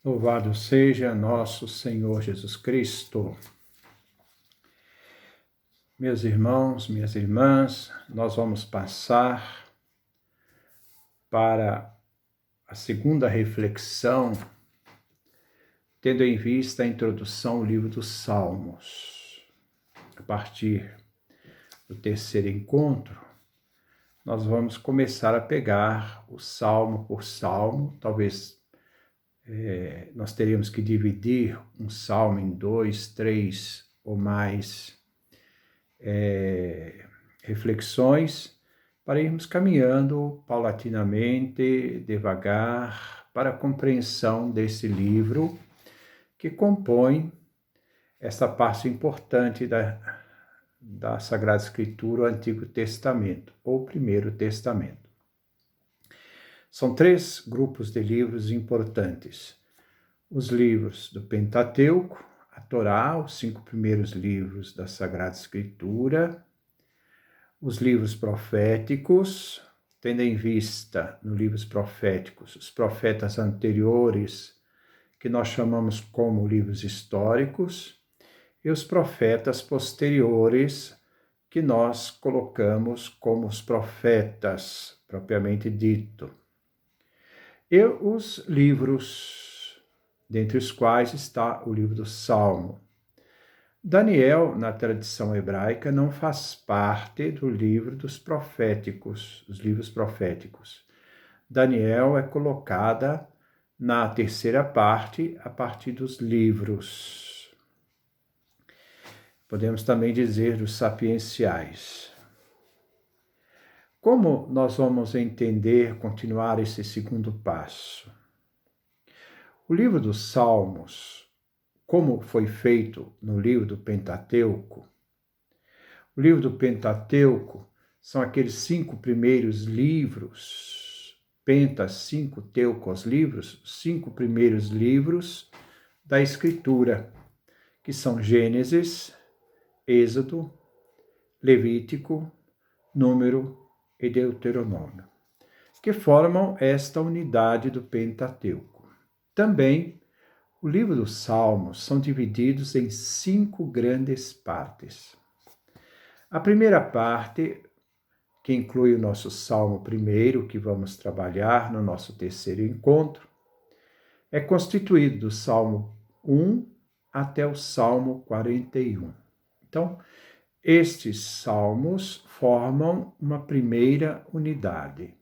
Louvado seja nosso Senhor Jesus Cristo. Meus irmãos, minhas irmãs, nós vamos passar para a segunda reflexão, tendo em vista a introdução ao livro dos Salmos. A partir do terceiro encontro, nós vamos começar a pegar o salmo por salmo, talvez nós teríamos que dividir um salmo em 2, 3 ou mais reflexões para irmos caminhando paulatinamente, devagar, para a compreensão desse livro que compõe essa parte importante da Sagrada Escritura, o Antigo Testamento, ou Primeiro Testamento. São 3 grupos de livros importantes. Os livros do Pentateuco, a Torá, os 5 primeiros livros da Sagrada Escritura, os livros proféticos, tendo em vista nos livros proféticos os profetas anteriores, que nós chamamos como livros históricos, e os profetas posteriores, que nós colocamos como os profetas, propriamente dito. E os livros, dentre os quais está o livro do Salmo. Daniel, na tradição hebraica, não faz parte do livro dos proféticos, os livros proféticos. Daniel é colocada na terceira parte, a partir dos livros. Podemos também dizer dos sapienciais. Como nós vamos entender, continuar esse segundo passo? O livro dos Salmos, como foi feito no livro do Pentateuco, o livro do Pentateuco são aqueles 5 primeiros livros, Penta, 5, Teucos, livros, 5 primeiros livros da Escritura, que são Gênesis, Êxodo, Levítico, Número e Deuteronômio, que formam esta unidade do Pentateuco. Também, o livro dos Salmos são divididos em 5 grandes partes. A primeira parte, que inclui o nosso Salmo primeiro, que vamos trabalhar no nosso terceiro encontro, é constituído do Salmo 1 até o Salmo 41. Então, estes salmos formam uma primeira unidade.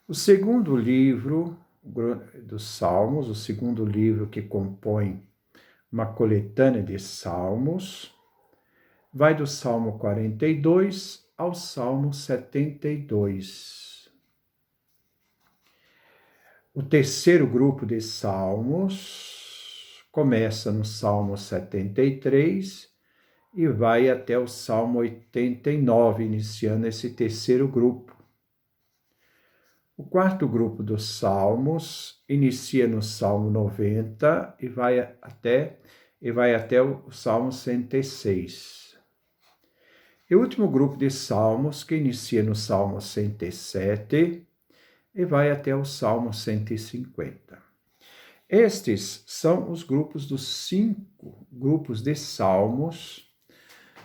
O segundo livro dos Salmos, o segundo livro que compõe uma coletânea de salmos, vai do Salmo 42 ao Salmo 72. O terceiro grupo de salmos começa no Salmo 73 e vai até o Salmo 89, iniciando esse terceiro grupo. O quarto grupo dos Salmos inicia no Salmo 90 e vai até o Salmo 106. E o último grupo de Salmos, que inicia no Salmo 107 e vai até o Salmo 150. Estes são os grupos dos 5 grupos de Salmos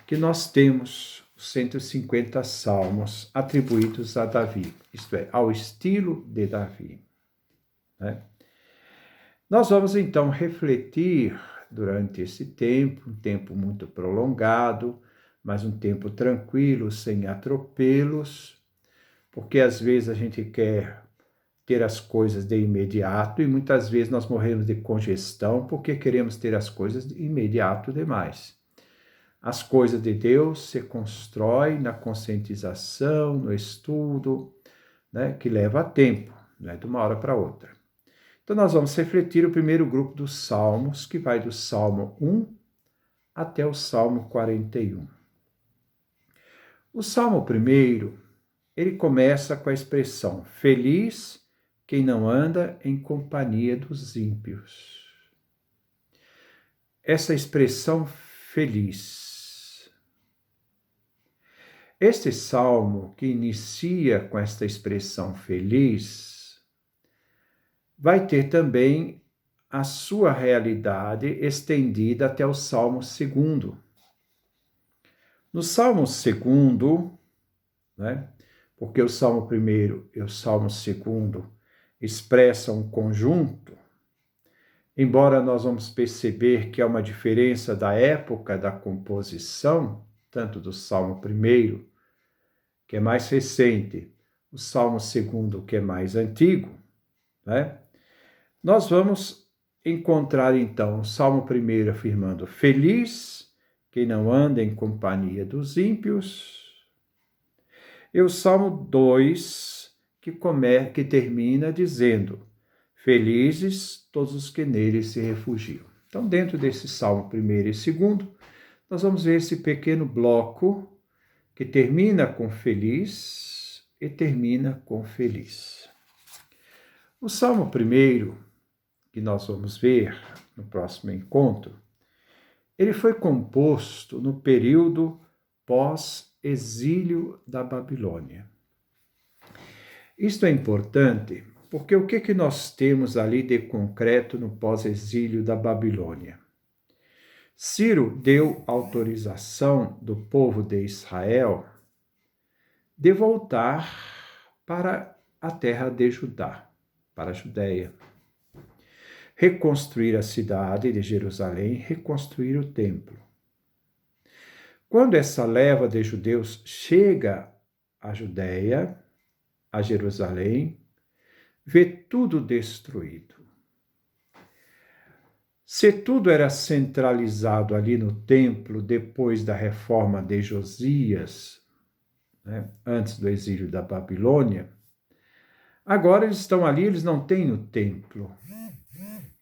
que nós temos, os 150 salmos atribuídos a Davi, isto é, ao estilo de Davi. Né? Nós vamos então refletir durante esse tempo, um tempo muito prolongado, mas um tempo tranquilo, sem atropelos, porque às vezes a gente quer ter as coisas de imediato e muitas vezes nós morremos de congestão porque queremos ter as coisas de imediato demais. As coisas de Deus se constroem na conscientização, no estudo, né, que leva tempo, né, de uma hora para outra. Então, nós vamos refletir o primeiro grupo dos Salmos, que vai do Salmo 1 até o Salmo 41. O Salmo primeiro, ele começa com a expressão: feliz quem não anda em companhia dos ímpios. Essa expressão feliz. Este salmo, que inicia com esta expressão feliz, vai ter também a sua realidade estendida até o Salmo 2. No Salmo 2, né, porque o Salmo 1 e o Salmo 2 expressam um conjunto, embora nós vamos perceber que há uma diferença da época da composição, tanto do Salmo 1, que é mais recente, o Salmo 2, que é mais antigo, né? Nós vamos encontrar, então, o Salmo 1 afirmando: feliz quem não anda em companhia dos ímpios, e o Salmo 2, que termina dizendo: felizes todos os que nele se refugiam. Então, dentro desse Salmo 1 e 2, nós vamos ver esse pequeno bloco que termina com feliz e termina com feliz. O Salmo 1, que nós vamos ver no próximo encontro, ele foi composto no período pós-exílio da Babilônia. Isto é importante porque o que nós temos ali de concreto no pós-exílio da Babilônia? Ciro deu autorização do povo de Israel de voltar para a terra de Judá, para a Judéia, reconstruir a cidade de Jerusalém, reconstruir o templo. Quando essa leva de judeus chega à Judéia, a Jerusalém, vê tudo destruído. Se tudo era centralizado ali no templo depois da reforma de Josias, né, antes do exílio da Babilônia, agora eles estão ali, eles não têm o templo.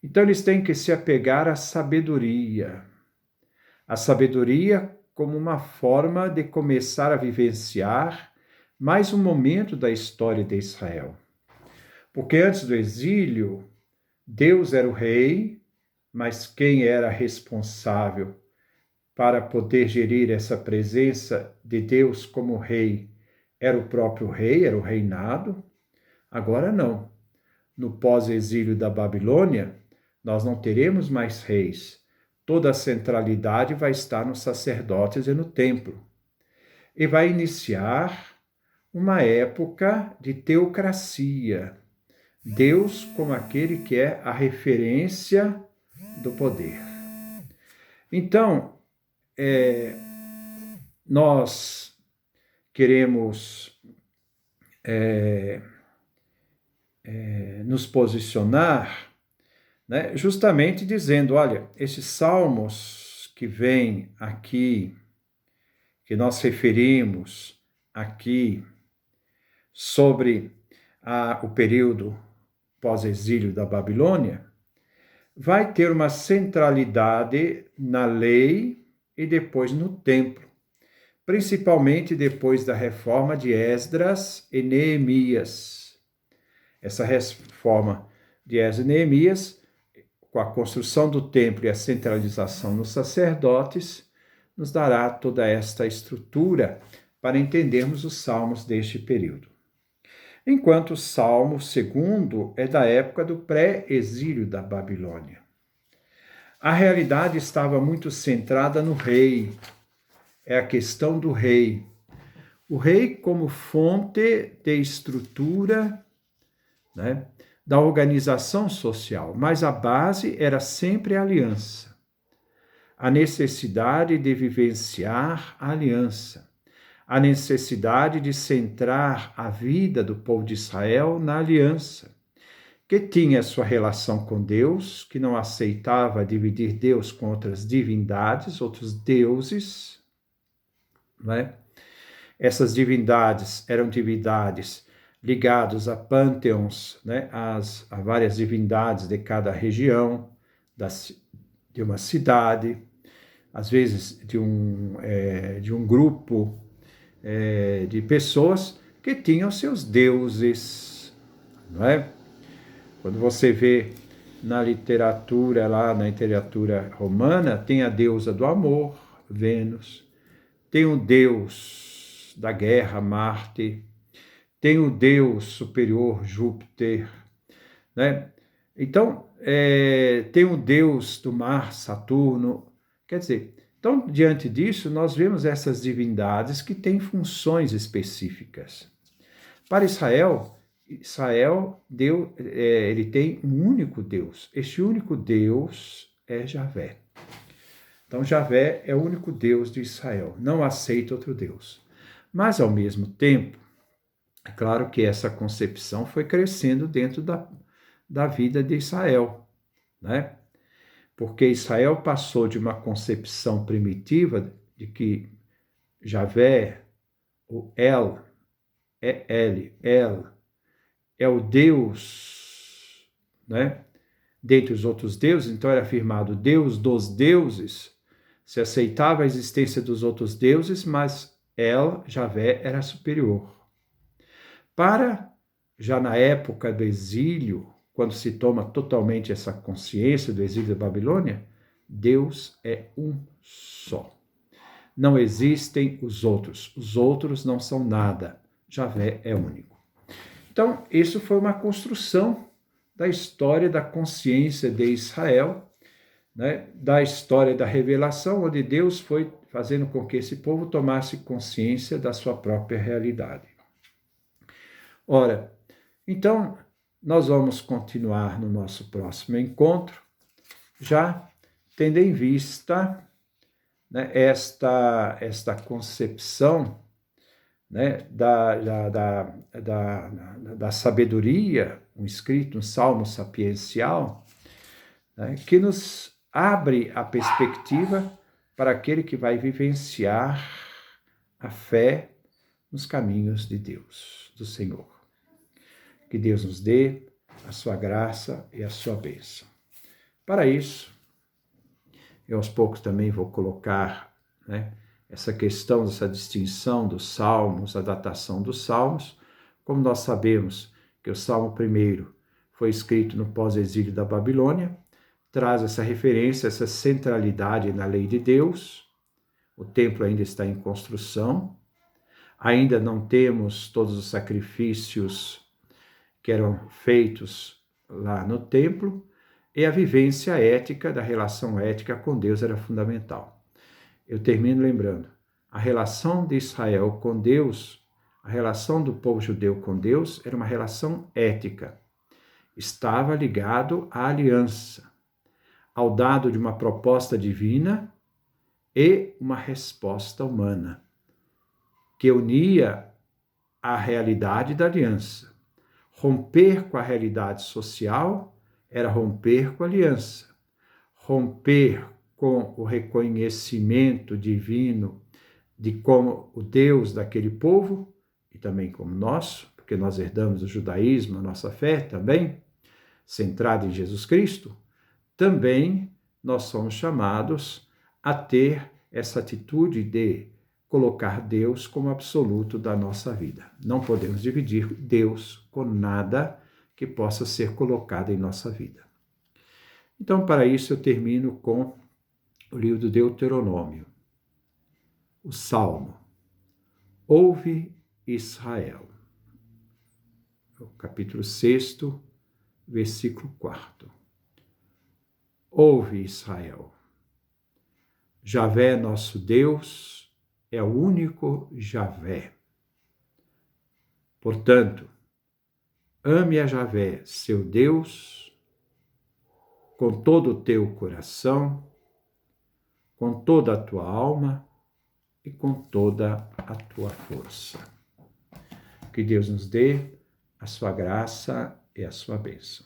Então eles têm que se apegar à sabedoria. A sabedoria como uma forma de começar a vivenciar mais um momento da história de Israel. Porque antes do exílio, Deus era o rei, mas quem era responsável para poder gerir essa presença de Deus como rei era o próprio rei, era o reinado. Agora não. No pós-exílio da Babilônia, nós não teremos mais reis. Toda a centralidade vai estar nos sacerdotes e no templo. E vai iniciar uma época de teocracia. Deus como aquele que é a referência do poder. Então, nós queremos nos posicionar, né, justamente dizendo, olha, esses salmos que vêm aqui, que nós referimos aqui sobre o período pós-exílio da Babilônia, vai ter uma centralidade na lei e depois no templo, principalmente depois da reforma de Esdras e Neemias. Essa reforma de Esdras e Neemias, com a construção do templo e a centralização nos sacerdotes, nos dará toda esta estrutura para entendermos os salmos deste período. Enquanto o Salmo 2 é da época do pré-exílio da Babilônia. A realidade estava muito centrada no rei. É a questão do rei. O rei como fonte de estrutura, né, da organização social, mas a base era sempre a aliança. A necessidade de vivenciar a aliança. A necessidade de centrar a vida do povo de Israel na aliança, que tinha sua relação com Deus, que não aceitava dividir Deus com outras divindades, outros deuses, né? Essas divindades eram divindades ligadas a panteões, né? A várias divindades de cada região, de uma cidade, às vezes de um grupo de pessoas que tinham seus deuses, não é? Quando você vê na literatura romana, tem a deusa do amor, Vênus, tem o deus da guerra, Marte, tem o deus superior, Júpiter, né? Então, tem o deus do mar, Saturno. Quer dizer, então, diante disso, nós vemos essas divindades que têm funções específicas. Para Israel, ele tem um único Deus. Este único Deus é Javé. Então, Javé é o único Deus de Israel, não aceita outro Deus. Mas, ao mesmo tempo, é claro que essa concepção foi crescendo dentro da vida de Israel, né? Porque Israel passou de uma concepção primitiva de que Javé, o El é o Deus, né? Dentre os outros deuses, então era afirmado Deus dos deuses, se aceitava a existência dos outros deuses, mas Javé, era superior. Já na época do exílio, quando se toma totalmente essa consciência do exílio da Babilônia, Deus é um só. Não existem os outros não são nada, Javé é único. Então, isso foi uma construção da história da consciência de Israel, né, da história da revelação, onde Deus foi fazendo com que esse povo tomasse consciência da sua própria realidade. Ora, então, nós vamos continuar no nosso próximo encontro, já tendo em vista, né, esta concepção, né, da sabedoria, um escrito, um salmo sapiencial, né, que nos abre a perspectiva para aquele que vai vivenciar a fé nos caminhos de Deus, do Senhor. Que Deus nos dê a sua graça e a sua bênção. Para isso, eu aos poucos também vou colocar, né, essa questão, essa distinção dos salmos, a datação dos salmos. Como nós sabemos que o Salmo 1 foi escrito no pós-exílio da Babilônia, traz essa referência, essa centralidade na lei de Deus. O templo ainda está em construção, ainda não temos todos os sacrifícios que eram feitos lá no templo, e a vivência ética, da relação ética com Deus era fundamental. Eu termino lembrando, a relação de Israel com Deus, a relação do povo judeu com Deus era uma relação ética. Estava ligado à aliança, ao dado de uma proposta divina e uma resposta humana, que unia a realidade da aliança. Romper com a realidade social era romper com a aliança. Romper com o reconhecimento divino de como o Deus daquele povo, e também como nosso, porque nós herdamos o judaísmo, a nossa fé também, centrada em Jesus Cristo, também nós somos chamados a ter essa atitude de colocar Deus como absoluto da nossa vida. Não podemos dividir Deus com nada que possa ser colocado em nossa vida. Então, para isso, eu termino com o livro do Deuteronômio, o Salmo. Ouve, Israel. O capítulo 6, versículo 4. Ouve, Israel. Javé, nosso Deus, é o único Javé. Portanto, ame a Javé, seu Deus, com todo o teu coração, com toda a tua alma e com toda a tua força. Que Deus nos dê a sua graça e a sua bênção.